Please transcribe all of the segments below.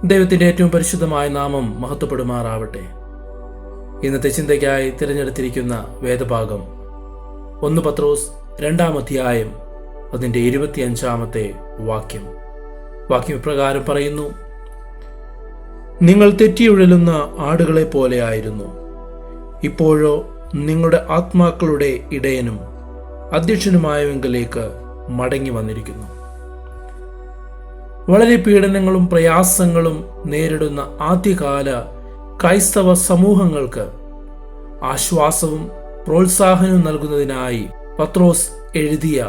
ദൈവത്തിൻ്റെ ഏറ്റവും പരിശുദ്ധമായ നാമം മഹത്വപ്പെടുമാറാവട്ടെ. ഇന്നത്തെ ചിന്തയ്ക്കായി തിരഞ്ഞെടുത്തിരിക്കുന്ന വേദഭാഗം 1 പത്രോസ് 2-ാം അധ്യായം അതിൻ്റെ 25-ാമത്തെ വാക്യം. വാക്യം ഇപ്രകാരം പറയുന്നു: നിങ്ങൾ തെറ്റിയുഴലുന്ന ആടുകളെ പോലെ ആയിരുന്നു. ഇപ്പോഴോ നിങ്ങളുടെ ആത്മാക്കളുടെ ഇടയനും അധ്യക്ഷനുമായവങ്കിലേക്ക് മടങ്ങി വന്നിരിക്കുന്നു. വളരെ പീഡനങ്ങളും പ്രയാസങ്ങളും നേരിടുന്ന ആദ്യകാല ക്രൈസ്തവ സമൂഹങ്ങൾക്ക് ആശ്വാസവും പ്രോത്സാഹനവും നൽകുന്നതിനായി പത്രോസ് എഴുതിയ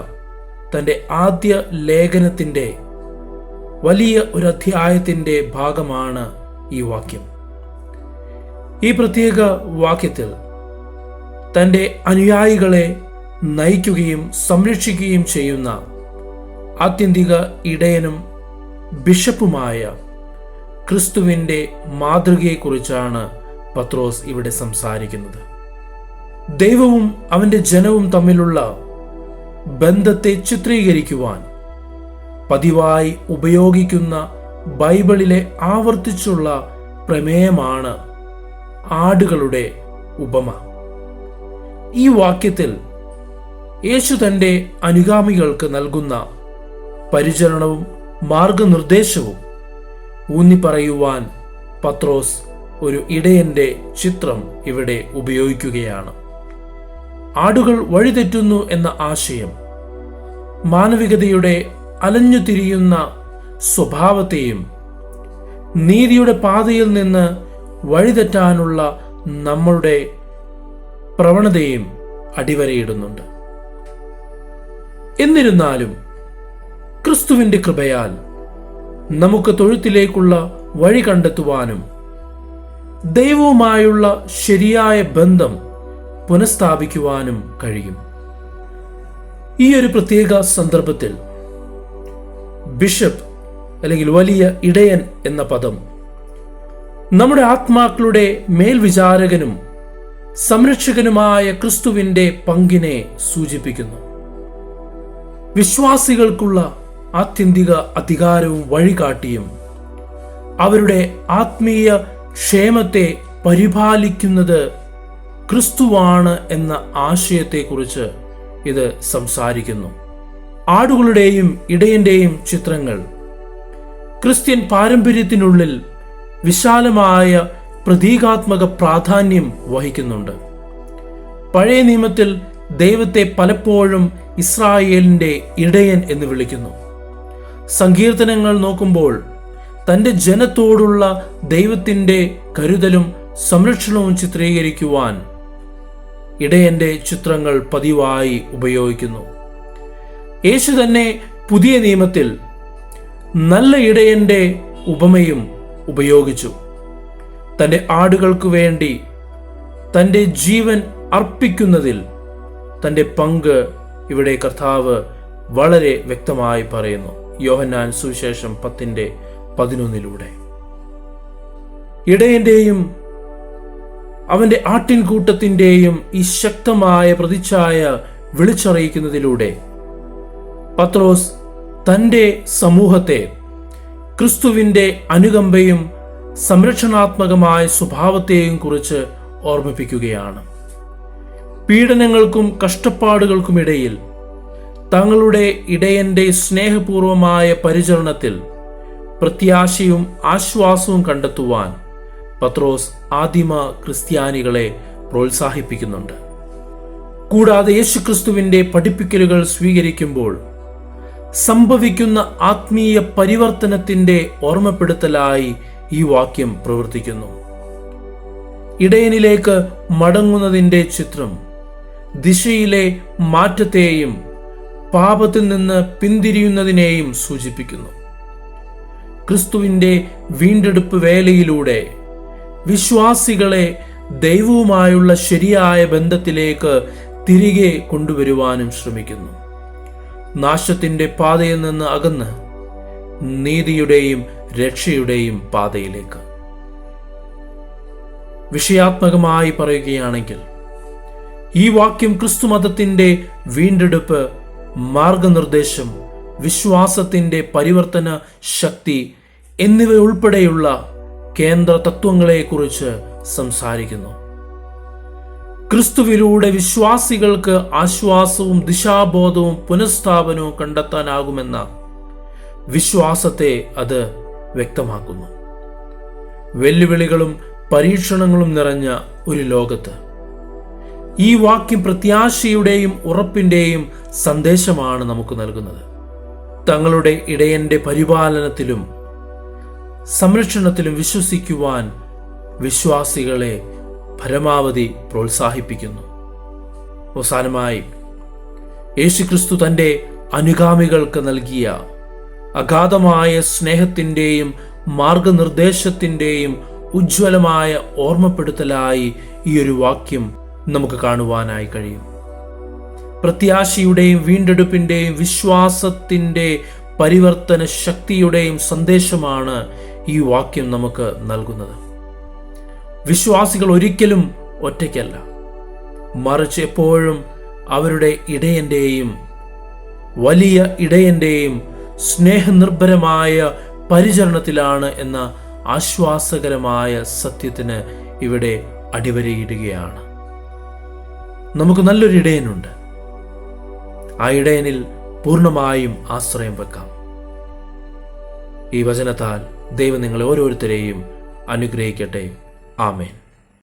തൻ്റെ ആദ്യ ലേഖനത്തിൻ്റെ വലിയ ഒരു അധ്യായത്തിൻ്റെ ഭാഗമാണ് ഈ വാക്യം. ഈ പ്രത്യേക വാക്യത്തിൽ തൻ്റെ അനുയായികളെ നയിക്കുകയും സംരക്ഷിക്കുകയും ചെയ്യുന്ന ആത്യന്തിക ഇടയനും ബിഷപ്പുമായ ക്രിസ്തുവിൻ്റെ മാതൃകയെക്കുറിച്ചാണ് പത്രോസ് ഇവിടെ സംസാരിക്കുന്നത്. ദൈവവും അവൻ്റെ ജനവും തമ്മിലുള്ള ബന്ധത്തെ ചിത്രീകരിക്കുവാൻ പതിവായി ഉപയോഗിക്കുന്ന ബൈബിളിലെ ആവർത്തിച്ചുള്ള പ്രമേയമാണ് ആടുകളുടെ ഉപമ. ഈ വാക്യത്തിൽ യേശു തൻ്റെ അനുഗാമികൾക്ക് നൽകുന്ന പരിചരണവും മാർഗനിർദ്ദേശവും ഊന്നിപ്പറയുവാൻ പത്രോസ് ഒരു ഇടയന്റെ ചിത്രം ഇവിടെ ഉപയോഗിക്കുകയാണ്. ആടുകൾ വഴിതെറ്റുന്നു എന്ന ആശയം മാനവികതയുടെ അലഞ്ഞുതിരിയുന്ന സ്വഭാവത്തെയും നീതിയുടെ പാതയിൽ നിന്ന് വഴിതെറ്റാനുള്ള നമ്മളുടെ പ്രവണതയും അടിവരയിടുന്നുണ്ട്. എന്നിരുന്നാലും ക്രിസ്തുവിൻ്റെ കൃപയാൽ നമുക്ക് തൊഴുത്തിലേക്കുള്ള വഴി കണ്ടെത്തുവാനും ദൈവവുമായുള്ള ശരിയായ ബന്ധം പുനഃസ്ഥാപിക്കുവാനും കഴിയും. ഈ ഒരു പ്രത്യേക സന്ദർഭത്തിൽ ബിഷപ്പ് അല്ലെങ്കിൽ വലിയ ഇടയൻ എന്ന പദം നമ്മുടെ ആത്മാക്കളുടെ മേൽവിചാരകനും സംരക്ഷകനുമായ ക്രിസ്തുവിൻ്റെ പങ്കിനെ സൂചിപ്പിക്കുന്നു. വിശ്വാസികൾക്കുള്ള ആത്യന്തിക അധികാരവും വഴികാട്ടിയും അവരുടെ ആത്മീയ ക്ഷേമത്തെ പരിപാലിക്കുന്നത് ക്രിസ്തുവാണ് എന്ന ആശയത്തെക്കുറിച്ച് ഇത് സംസാരിക്കുന്നു. ആടുകളുടെയും ഇടയന്റെയും ചിത്രങ്ങൾ ക്രിസ്ത്യൻ പാരമ്പര്യത്തിനുള്ളിൽ വിശാലമായ പ്രതീകാത്മക പ്രാധാന്യം വഹിക്കുന്നുണ്ട്. പഴയ നിയമത്തിൽ ദൈവത്തെ പലപ്പോഴും ഇസ്രായേലിന്റെ ഇടയൻ എന്ന് വിളിക്കുന്നു. സങ്കീർത്തനങ്ങൾ നോക്കുമ്പോൾ തൻ്റെ ജനത്തോടുള്ള ദൈവത്തിൻ്റെ കരുതലും സംരക്ഷണവും ചിത്രീകരിക്കുവാൻ ഇടയന്റെ ചിത്രങ്ങൾ പതിവായി ഉപയോഗിക്കുന്നു. യേശു തന്നെ പുതിയ നിയമത്തിൽ നല്ല ഇടയന്റെ ഉപമയും ഉപയോഗിച്ചു. തൻ്റെ ആടുകൾക്ക് വേണ്ടി തൻ്റെ ജീവൻ അർപ്പിക്കുന്നതിൽ തൻ്റെ പങ്ക് ഇവിടെ കർത്താവ് വളരെ വ്യക്തമായി പറയുന്നു. യോഹന്നാൻ സുവിശേഷം 10:11 ഇടയന്റെയും അവന്റെ ആട്ടിൻകൂട്ടത്തിന്റെയും ഈ ശക്തമായ പ്രതിച്ഛായ വിളിച്ചറിയിക്കുന്നതിലൂടെ പത്രോസ് തൻ്റെ സമൂഹത്തെ ക്രിസ്തുവിൻ്റെ അനുകമ്പയും സംരക്ഷണാത്മകമായ സ്വഭാവത്തെയും കുറിച്ച് ഓർമ്മിപ്പിക്കുകയാണ്. പീഡനങ്ങൾക്കും കഷ്ടപ്പാടുകൾക്കുമിടയിൽ തങ്ങളുടെ ഇടയന്റെ സ്നേഹപൂർവമായ പരിചരണത്തിൽ പ്രത്യാശയും ആശ്വാസവും കണ്ടെത്തുവാൻ പത്രോസ് ആദിമ ക്രിസ്ത്യാനികളെ പ്രോത്സാഹിപ്പിക്കുന്നുണ്ട്. കൂടാതെ യേശുക്രിസ്തുവിന്റെ പഠിപ്പിക്കലുകൾ സ്വീകരിക്കുമ്പോൾ സംഭവിക്കുന്ന ആത്മീയ പരിവർത്തനത്തിന്റെ ഓർമ്മപ്പെടുത്തലായി ഈ വാക്യം പ്രവർത്തിക്കുന്നു. ഇടയനിലേക്ക് മടങ്ങുന്നതിന്റെ ചിത്രം ദിശയിലെ മാറ്റത്തെയും പാപത്തിൽ നിന്ന് പിന്തിരിയുന്നതിനെയും സൂചിപ്പിക്കുന്നു. ക്രിസ്തുവിന്റെ വീണ്ടെടുപ്പ് വേലയിലൂടെ വിശ്വാസികളെ ദൈവവുമായുള്ള ശരിയായ ബന്ധത്തിലേക്ക് തിരികെ കൊണ്ടുവരുവാനും ശ്രമിക്കുന്നു. നാശത്തിന്റെ പാതയിൽ നിന്ന് അകന്ന് നീതിയുടെയും രക്ഷയുടെയും പാതയിലേക്ക്. വിഷയാത്മകമായി പറയുകയാണെങ്കിൽ ഈ വാക്യം ക്രിസ്തുമതത്തിന്റെ വീണ്ടെടുപ്പ്, മാർഗനിർദ്ദേശം, വിശ്വാസത്തിന്റെ പരിവർത്തന ശക്തി എന്നിവയുൾപ്പെടെയുള്ള കേന്ദ്ര തത്വങ്ങളെക്കുറിച്ച് സംസാരിക്കുന്നു. ക്രിസ്തുവിലൂടെ വിശ്വാസികൾക്ക് ആശ്വാസവും ദിശാബോധവും പുനഃസ്ഥാപനവും കണ്ടെത്താനാകുമെന്ന വിശ്വാസത്തെ അത് വ്യക്തമാക്കുന്നു. വെല്ലുവിളികളും പരീക്ഷണങ്ങളും നിറഞ്ഞ ഒരു ലോകത്ത് ഈ വാക്യം പ്രത്യാശയുടെയും ഉറപ്പിന്റെയും സന്ദേശമാണ് നമുക്ക് നൽകുന്നത്. തങ്ങളുടെ ഇടയന്റെ പരിപാലനത്തിലും സംരക്ഷണത്തിലും വിശ്വസിക്കുവാൻ വിശ്വാസികളെ പരമാവധി പ്രോത്സാഹിപ്പിക്കുന്നു. അവസാനമായി യേശുക്രിസ്തു തൻ്റെ അനുഗാമികൾക്ക് നൽകിയ അഗാധമായ സ്നേഹത്തിൻ്റെയും മാർഗനിർദ്ദേശത്തിൻ്റെയും ഉജ്ജ്വലമായ ഓർമ്മപ്പെടുത്തലായി ഈ ഒരു വാക്യം നമുക്ക് കാണുവാനായി കഴിയും. പ്രത്യാശയുടെയും വീണ്ടെടുപ്പിൻ്റെയും വിശ്വാസത്തിൻ്റെ പരിവർത്തന ശക്തിയുടെയും സന്ദേശമാണ് ഈ വാക്യം നമുക്ക് നൽകുന്നത്. വിശ്വാസികൾ ഒരിക്കലും ഒറ്റയ്ക്കല്ല, മറിച്ച് എപ്പോഴും അവരുടെ ഇടയന്റെയും വലിയ ഇടയന്റെയും സ്നേഹനിർഭരമായ പരിചരണത്തിലാണ് എന്ന ആശ്വാസകരമായ സത്യത്തിന് ഇവിടെ അടിവരയിടുകയാണ്. നമുക്ക് നല്ലൊരു ഇടയനുണ്ട്. ആ ഇടയനിൽ പൂർണ്ണമായും ആശ്രയം വെക്കാം. ഈ വചനത്താൽ ദൈവം നിങ്ങളെ ഓരോരുത്തരെയും അനുഗ്രഹിക്കട്ടെ. ആമേൻ.